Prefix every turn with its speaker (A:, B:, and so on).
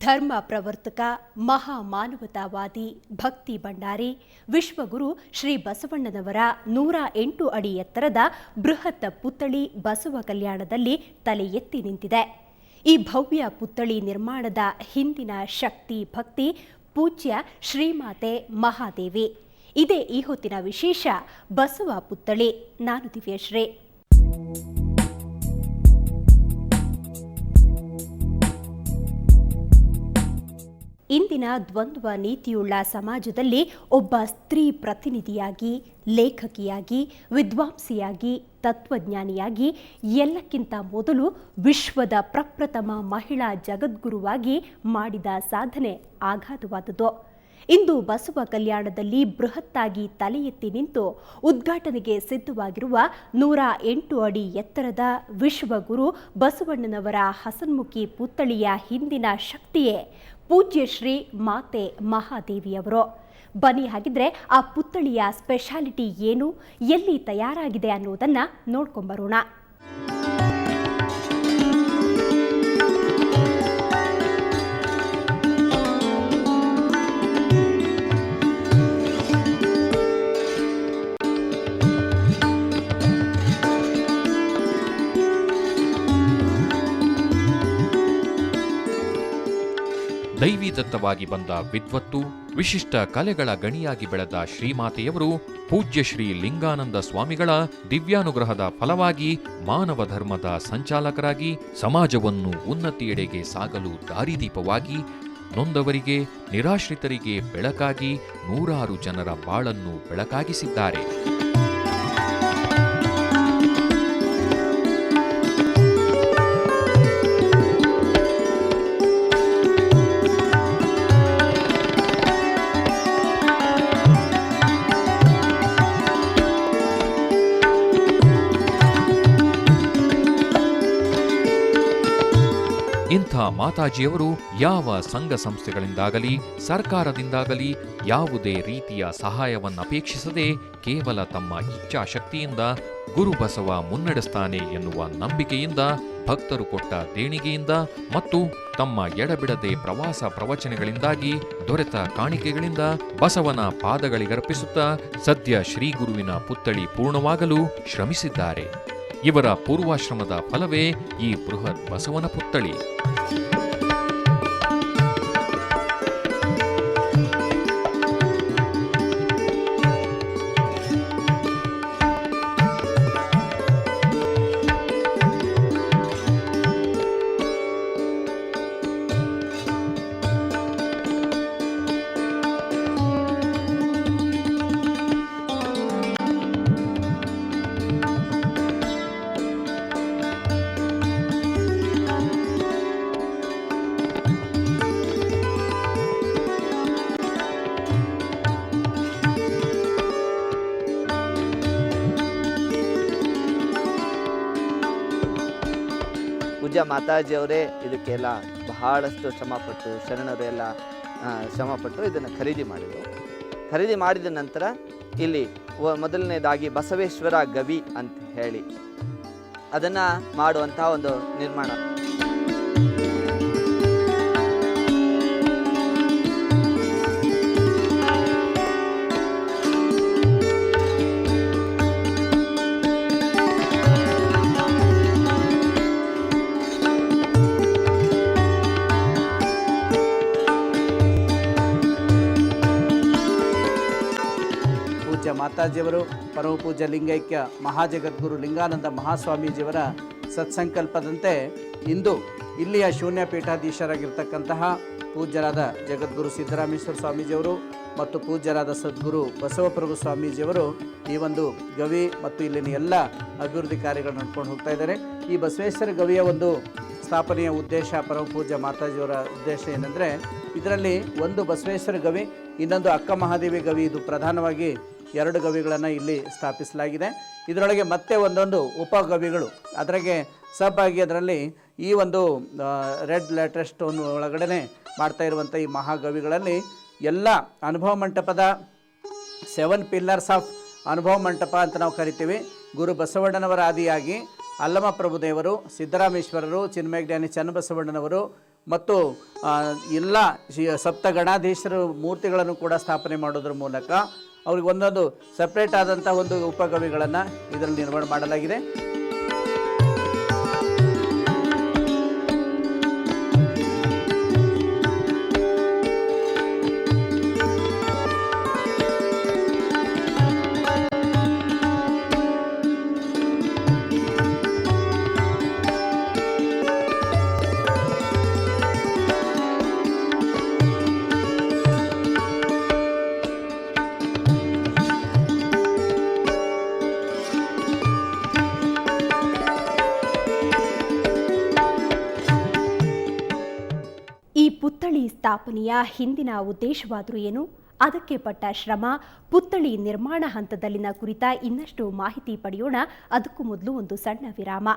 A: ಧರ್ಮ ಪ್ರವರ್ತಕ, ಮಹಾ ಮಾನವತಾವಾದಿ, ಭಕ್ತಿ ಭಂಡಾರಿ, ವಿಶ್ವಗುರು ಶ್ರೀ ಬಸವಣ್ಣನವರ 108 ಅಡಿ ಎತ್ತರದ ಬೃಹತ್ ಪುತ್ಥಳಿ ಬಸವ ಕಲ್ಯಾಣದಲ್ಲಿ ತಲೆ ಎತ್ತಿ ನಿಂತಿದೆ. ಈ ಭವ್ಯ ಪುತ್ಥಳಿ ನಿರ್ಮಾಣದ ಹಿಂದಿನ ಶಕ್ತಿ ಭಕ್ತಿ ಪೂಜ್ಯ ಶ್ರೀಮಾತೆ ಮಹಾದೇವಿ. ಇದೇ ಈ ಹೊತ್ತಿನ ವಿಶೇಷ ಬಸವ ಪುತ್ಥಳಿ. ನಾನು ದಿವ್ಯಶ್ರೀ. ಇಂದಿನ ದ್ವಂದ್ವ ನೀತಿಯುಳ್ಳ ಸಮಾಜದಲ್ಲಿ ಒಬ್ಬ ಸ್ತ್ರೀ ಪ್ರತಿನಿಧಿಯಾಗಿ, ಲೇಖಕಿಯಾಗಿ, ವಿದ್ವಾಂಸಿಯಾಗಿ, ತತ್ವಜ್ಞಾನಿಯಾಗಿ, ಎಲ್ಲಕ್ಕಿಂತ ಮೊದಲು ವಿಶ್ವದ ಪ್ರಪ್ರಥಮ ಮಹಿಳಾ ಜಗದ್ಗುರುವಾಗಿ ಮಾಡಿದ ಸಾಧನೆ ಅಗಾಧವಾದುದು. ಇಂದು ಬಸವ ಕಲ್ಯಾಣದಲ್ಲಿ ಬೃಹತ್ತಾಗಿ ತಲೆ ಎತ್ತಿ ನಿಂತು ಉದ್ಘಾಟನೆಗೆ ಸಿದ್ಧವಾಗಿರುವ 108 ಅಡಿ ಎತ್ತರದ ವಿಶ್ವಗುರು ಬಸವಣ್ಣನವರ ಹಸನ್ಮುಖಿ ಪುತ್ಥಳಿಯ ಹಿಂದಿನ ಶಕ್ತಿಯೇ ಪೂಜ್ಯ ಶ್ರೀ ಮಾತೆ ಮಹಾದೇವಿಯವರು. ಬನ್ನಿ, ಹಾಗಿದ್ರೆ ಆ ಪುತ್ಥಳಿಯ ಸ್ಪೆಷಾಲಿಟಿ ಏನು, ಎಲ್ಲಿ ತಯಾರಾಗಿದೆ ಅನ್ನೋದನ್ನ ನೋಡ್ಕೊಂಬರೋಣ.
B: ದೈವೀದತ್ತವಾಗಿ ಬಂದ ವಿದ್ವತ್ತು, ವಿಶಿಷ್ಟ ಕಲೆಗಳ ಗಣಿಯಾಗಿ ಬೆಳೆದ ಶ್ರೀಮಾತೆಯವರು ಪೂಜ್ಯ ಶ್ರೀ ಲಿಂಗಾನಂದ ಸ್ವಾಮಿಗಳ ದಿವ್ಯಾನುಗ್ರಹದ ಫಲವಾಗಿ ಮಾನವ ಧರ್ಮದ ಸಂಚಾಲಕರಾಗಿ, ಸಮಾಜವನ್ನು ಉನ್ನತಿಯೆಡೆಗೆ ಸಾಗಲು ದಾರಿದೀಪವಾಗಿ, ನೊಂದವರಿಗೆ, ನಿರಾಶ್ರಿತರಿಗೆ ಬೆಳಕಾಗಿ, ನೂರಾರು ಜನರ ಬಾಳನ್ನು ಬೆಳಕಾಗಿಸಿದ್ದಾರೆ. ಇಂಥ ಮಾತಾಜಿಯವರು ಯಾವ ಸಂಘ ಸಂಸ್ಥೆಗಳಿಂದಾಗಲಿ ಸರ್ಕಾರದಿಂದಾಗಲಿ ಯಾವುದೇ ರೀತಿಯ ಸಹಾಯವನ್ನಪೇಕ್ಷಿಸದೆ ಕೇವಲ ತಮ್ಮ ಇಚ್ಛಾಶಕ್ತಿಯಿಂದ ಗುರುಬಸವ ಮುನ್ನಡೆಸ್ತಾನೆ ಎನ್ನುವ ನಂಬಿಕೆಯಿಂದ, ಭಕ್ತರು ಕೊಟ್ಟ ದೇಣಿಗೆಯಿಂದ ಮತ್ತು ತಮ್ಮ ಎಡಬಿಡದೆ ಪ್ರವಾಸ ಪ್ರವಚನಗಳಿಂದಾಗಿ ದೊರೆತ ಕಾಣಿಕೆಗಳಿಂದ ಬಸವನ ಪಾದಗಳಿಗರ್ಪಿಸುತ್ತಾ ಸದ್ಯ ಶ್ರೀಗುರುವಿನ ಪುತ್ಥಳಿ ಪೂರ್ಣವಾಗಲು ಶ್ರಮಿಸಿದ್ದಾರೆ. ಇವರ ಪೂರ್ವಾಶ್ರಮದ ಫಲವೇ ಈ ಬೃಹತ್ ಬಸವನ ಪುತ್ಥಳಿ.
C: ಪೂಜ್ಯ ಮಾತಾಜಿಯವರೇ ಇದಕ್ಕೆಲ್ಲ ಬಹಳಷ್ಟು ಶ್ರಮಪಟ್ಟು, ಶರಣರೆಲ್ಲ ಶ್ರಮಪಟ್ಟು ಇದನ್ನು ಖರೀದಿ ಮಾಡಿದರು. ಖರೀದಿ ಮಾಡಿದ ನಂತರ ಇಲ್ಲಿ ಮೊದಲನೇದಾಗಿ ಬಸವೇಶ್ವರ ಗವಿ ಅಂತ ಹೇಳಿ ಅದನ್ನು ಮಾಡುವಂತಹ ಒಂದು ನಿರ್ಮಾಣ.
D: ಮಾತಾಜಿಯವರು ಪರಮ ಪೂಜ್ಯ ಲಿಂಗೈಕ್ಯ ಮಹಾಜಗದ್ಗುರು ಲಿಂಗಾನಂದ ಮಹಾಸ್ವಾಮೀಜಿಯವರ ಸತ್ಸಂಕಲ್ಪದಂತೆ ಇಂದು ಇಲ್ಲಿಯ ಶೂನ್ಯ ಪೀಠಾಧೀಶರಾಗಿರ್ತಕ್ಕಂತಹ ಪೂಜ್ಯರಾದ ಜಗದ್ಗುರು ಸಿದ್ದರಾಮೇಶ್ವರ ಸ್ವಾಮೀಜಿಯವರು ಮತ್ತು ಪೂಜ್ಯರಾದ ಸದ್ಗುರು ಬಸವಪ್ರಭು ಸ್ವಾಮೀಜಿಯವರು ಈ ಒಂದು ಗವಿ ಮತ್ತು ಇಲ್ಲಿನ ಎಲ್ಲ ಅಭಿವೃದ್ಧಿ ಕಾರ್ಯಗಳನ್ನು ನಡ್ಕೊಂಡು ಹೋಗ್ತಾ ಇದ್ದಾರೆ. ಈ ಬಸವೇಶ್ವರ ಗವಿಯ ಒಂದು ಸ್ಥಾಪನೆಯ ಉದ್ದೇಶ, ಪರಮ ಪೂಜ್ಯ ಮಾತಾಜಿಯವರ ಉದ್ದೇಶ ಏನಂದರೆ, ಇದರಲ್ಲಿ ಒಂದು ಬಸವೇಶ್ವರ ಗವಿ, ಇನ್ನೊಂದು ಅಕ್ಕ ಮಹಾದೇವಿ ಗವಿ, ಇದು ಪ್ರಧಾನವಾಗಿ 2 ಗವಿಗಳನ್ನು ಇಲ್ಲಿ ಸ್ಥಾಪಿಸಲಾಗಿದೆ. ಇದರೊಳಗೆ ಮತ್ತೆ ಒಂದೊಂದು ಉಪಗವಿಗಳು, ಅದರಾಗೆ ಸಬ್-ಆಗಿ ಅದರಲ್ಲಿ ಈ ಒಂದು ರೆಡ್ ಲ್ಯಾಟರ್ ಸ್ಟೋನ್ ಒಳಗಡೆ ಮಾಡ್ತಾ ಇರುವಂಥ ಈ ಮಹಾಗವಿಗಳಲ್ಲಿ ಎಲ್ಲ ಅನುಭವ ಮಂಟಪದ 7 ಪಿಲ್ಲರ್ಸ್ ಆಫ್ ಅನುಭವ ಮಂಟಪ ಅಂತ ನಾವು ಕರಿತೀವಿ. ಗುರು ಬಸವಣ್ಣನವರ ಆದಿಯಾಗಿ ಅಲ್ಲಮ ಪ್ರಭುದೇವರು, ಸಿದ್ದರಾಮೇಶ್ವರರು, ಚಿನ್ಮಯಜ್ಞಾನಿ ಚನ್ನಬಸವಣ್ಣನವರು ಮತ್ತು ಎಲ್ಲ ಸಪ್ತಗಣಾಧೀಶರು ಮೂರ್ತಿಗಳನ್ನು ಕೂಡ ಸ್ಥಾಪನೆ ಮಾಡೋದ್ರ ಮೂಲಕ ಅವ್ರಿಗೆ ಒಂದೊಂದು ಸಪ್ರೇಟ್ ಆದಂಥ ಒಂದು ಉಪಕವಿಗಳನ್ನು ಇದರಲ್ಲಿ ನಿರ್ಮಾಣ ಮಾಡಲಾಗಿದೆ.
A: ಈ ಪುತ್ಥಳಿ ಸ್ಥಾಪನೆಯ ಹಿಂದಿನ ಉದ್ದೇಶವಾದರೂ ಏನು, ಅದಕ್ಕೆ ಪಟ್ಟ ಶ್ರಮ, ಪುತ್ಥಳಿ ನಿರ್ಮಾಣ ಹಂತದಲ್ಲಿನ ಕುರಿತ ಇನ್ನಷ್ಟು ಮಾಹಿತಿ ಪಡೆಯೋಣ. ಅದಕ್ಕೂ ಮೊದಲು ಒಂದು ಸಣ್ಣ ವಿರಾಮ.